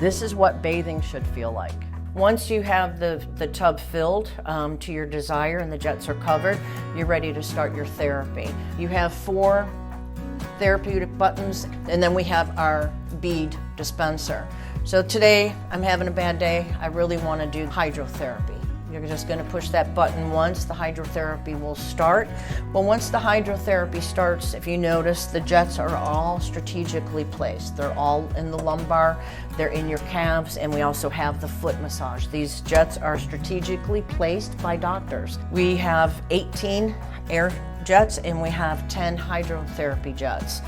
This is what bathing should feel like. Once you have the tub filled to your desire and the jets are covered, you're ready to start your therapy. You have 4 therapeutic buttons, and then we have our bead dispenser. So today I'm having a bad day. I really want to do hydrotherapy. You're just going to push that button once, the hydrotherapy will start. Well, once the hydrotherapy starts, if you notice, the jets are all strategically placed. They're all in the lumbar, they're in your calves, and we also have the foot massage. These jets are strategically placed by doctors. We have 18 air jets and we have 10 hydrotherapy jets.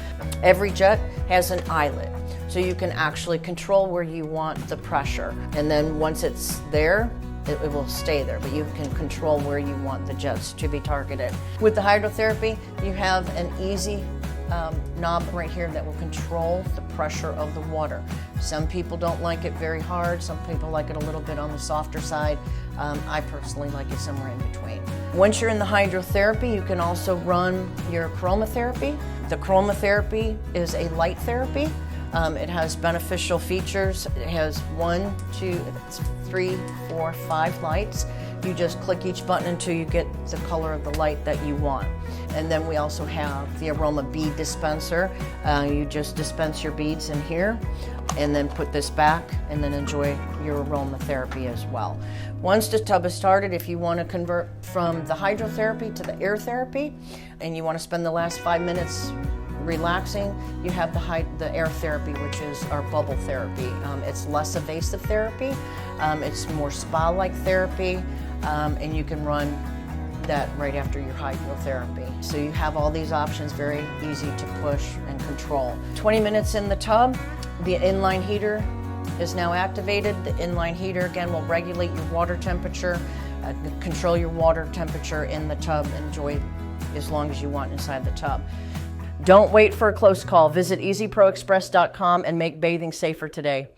Every jet has an eyelet, so you can actually control where you want the pressure. And then once it's there, it will stay there, but you can control where you want the jets to be targeted. With the hydrotherapy, you have an easy knob right here that will control the pressure of the water. Some people don't like it very hard, some people like it a little bit on the softer side. I personally like it somewhere in between. Once you're in the hydrotherapy, you can also run your chromotherapy. The chromotherapy is a light therapy. It has beneficial features. It has 1, 2, 3, 4, 5 lights. You just click each button until you get the color of the light that you want. And then we also have the aroma bead dispenser. You just dispense your beads in here and then put this back and then enjoy your aromatherapy as well. Once the tub is started, if you want to convert from the hydrotherapy to the air therapy and you want to spend the last 5 minutes relaxing, you have the air therapy, which is our bubble therapy. It's less evasive therapy, it's more spa-like therapy, and you can run that right after your hydrotherapy. So you have all these options, very easy to push and control. 20 minutes in the tub, the inline heater is now activated. The inline heater again will regulate your water temperature, control your water temperature in the tub, enjoy as long as you want inside the tub. Don't wait for a close call. Visit EZProExpress.com and make bathing safer today.